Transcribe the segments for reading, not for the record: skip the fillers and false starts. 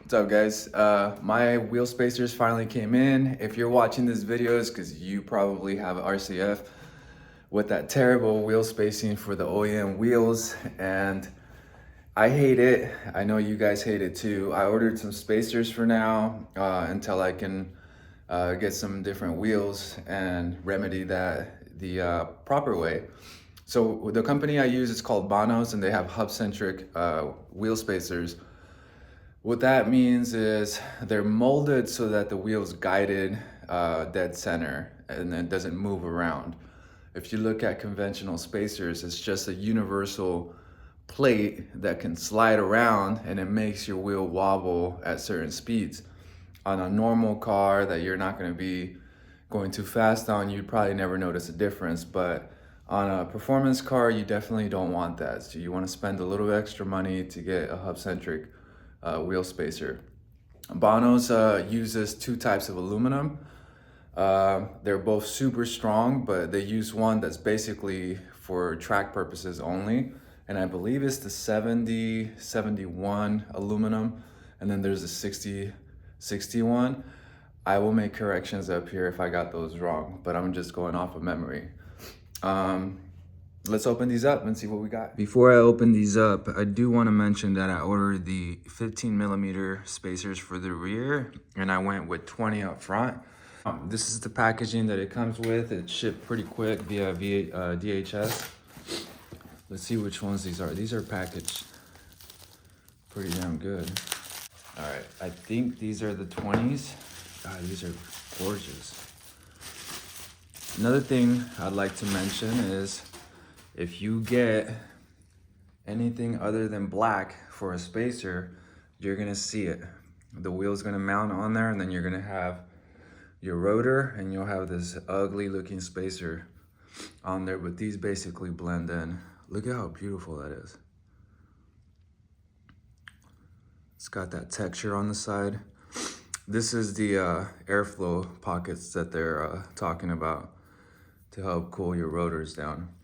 What's up, guys? My wheel spacers finally came in. If you're watching this video, it's because you probably have RCF with that terrible wheel spacing for the OEM wheels, and I hate it. I know you guys hate it too. I ordered some spacers for now until I can get some different wheels and remedy that the proper way. So the company I use is called Bonoss, and they have Hubcentric wheel spacers. What that means is they're molded so that the wheel's guided dead center and it doesn't move around. If you look at conventional spacers, it's just a universal plate that can slide around and it makes your wheel wobble at certain speeds. On a normal car that you're not going to be going too fast on, you'd probably never notice a difference, but on a performance car, you definitely don't want that. So you want to spend a little extra money to get a Hubcentric wheel spacer. Bonoss uses two types of aluminum. They're both super strong, but they use one that's basically for track purposes only. And I believe it's the 70-71 aluminum. And then there's the 60-61. I will make corrections up here if I got those wrong, but I'm just going off of memory. Let's open these up and see what we got. Before I open these up, I do want to mention that I ordered the 15mm spacers for the rear, and I went with 20 up front. This is the packaging that it comes with. It's shipped pretty quick via DHS. Let's see which ones these are. These are packaged pretty damn good. All right, I think these are the 20s. God, these are gorgeous. Another thing I'd like to mention is if you get anything other than black for a spacer, you're gonna see it. The wheel's gonna mount on there, and then you're gonna have your rotor, and you'll have this ugly looking spacer on there, but these basically blend in. Look at how beautiful that is. It's got that texture on the side. This is the airflow pockets that they're talking about to help cool your rotors down.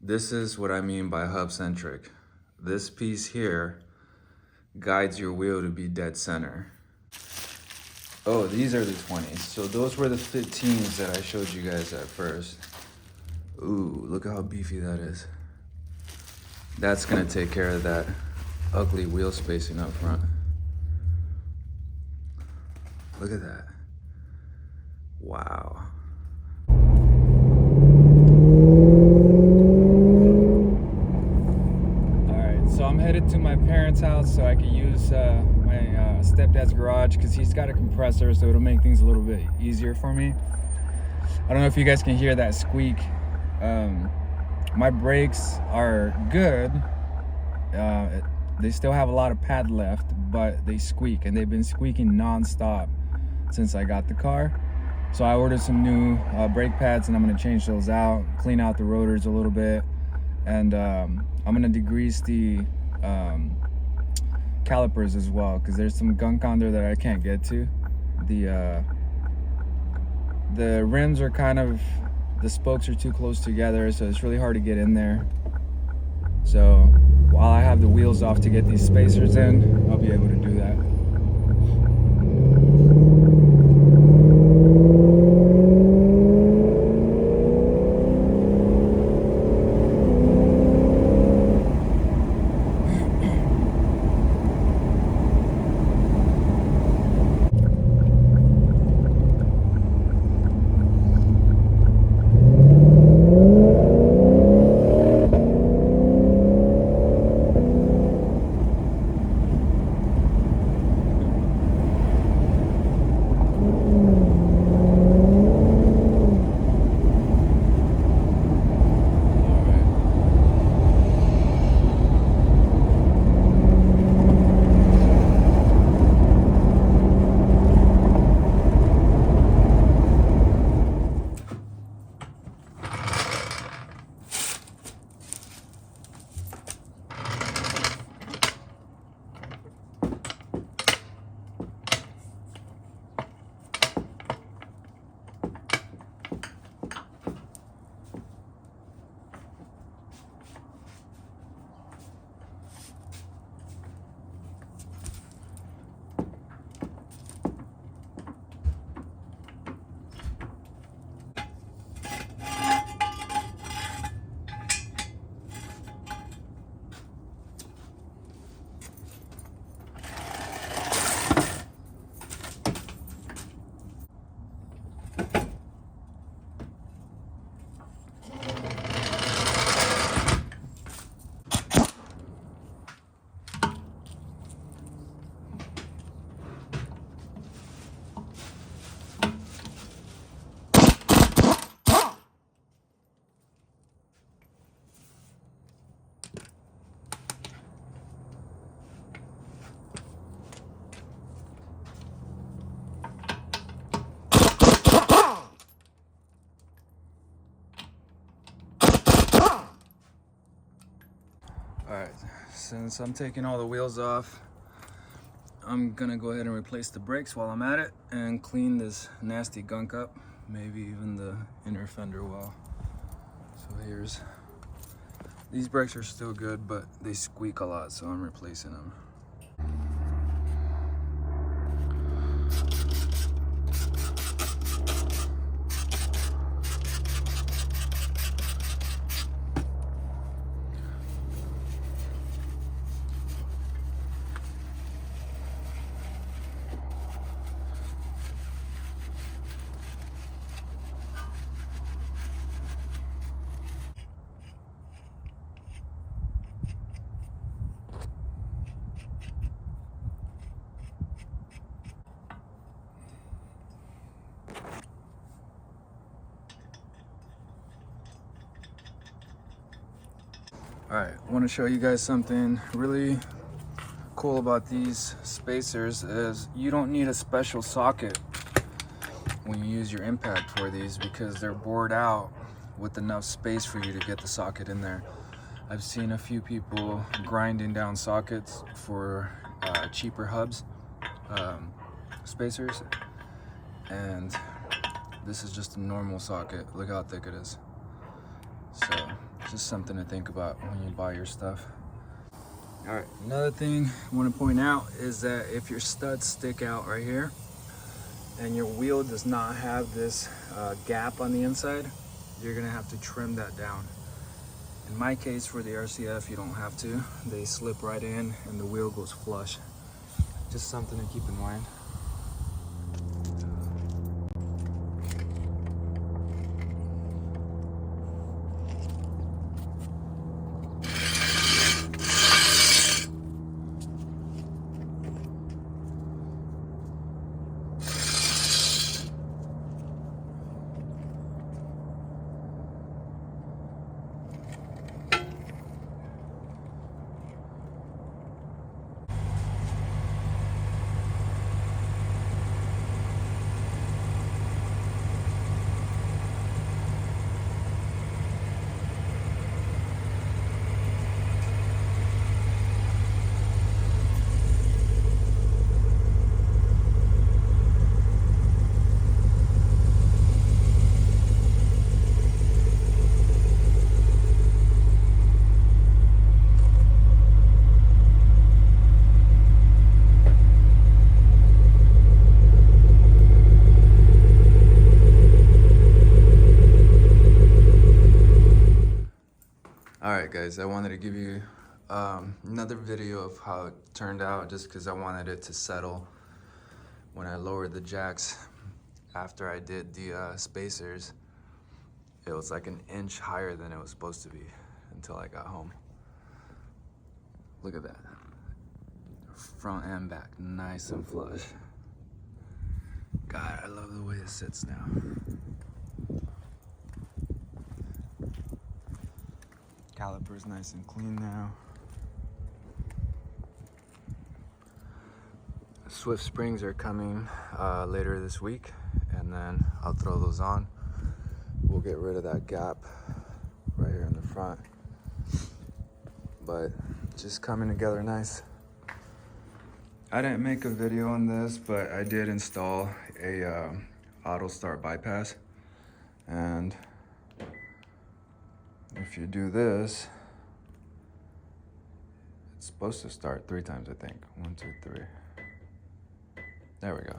This is what I mean by Hubcentric. This piece here guides your wheel to be dead center. Oh, these are the 20s. So those were the 15s that I showed you guys at first. Ooh, look at how beefy that is. That's gonna take care of that ugly wheel spacing up front. Look at that. Wow. So I'm headed to my parents' house so I can use my stepdad's garage because he's got a compressor, so it'll make things a little bit easier for me. I don't know if you guys can hear that squeak. My brakes are good. They still have a lot of pad left, but they squeak, and they've been squeaking non-stop since I got the car. So I ordered some new brake pads, and I'm going to change those out, clean out the rotors a little bit, and I'm gonna degrease the calipers as well, because there's some gunk on there that I can't get to. The rims are kind of, the spokes are too close together, so it's really hard to get in there. So while I have the wheels off to get these spacers in, I'll be able to do that. since I'm taking all the wheels off, I'm gonna go ahead and replace the brakes while I'm at it and clean this nasty gunk up, maybe even the inner fender well. So these brakes are still good, but they squeak a lot, so I'm replacing them. All right, I want to show you guys something really cool about these spacers is you don't need a special socket when you use your impact for these because they're bored out with enough space for you to get the socket in there. I've seen a few people grinding down sockets for cheaper hubs, spacers, and this is just a normal socket. Look how thick it is. So just something to think about when you buy your stuff. All right, another thing I want to point out is that if your studs stick out right here and your wheel does not have this gap on the inside, you're gonna have to trim that down. In my case, for the RCF, you don't have to. They slip right in and the wheel goes flush. Just something to keep in mind. Alright guys, I wanted to give you another video of how it turned out just because I wanted it to settle when I lowered the jacks after I did the spacers. It was like an inch higher than it was supposed to be until I got home. Look at that. Front and back, nice and flush. God, I love the way it sits now. Caliper's nice and clean now. Swift springs are coming later this week, and then I'll throw those on. We'll get rid of that gap right here in the front. But just coming together nice. I didn't make a video on this, but I did install a auto start bypass, and if you do this, it's supposed to start 3 times, I think. 1, 2, 3. There we go.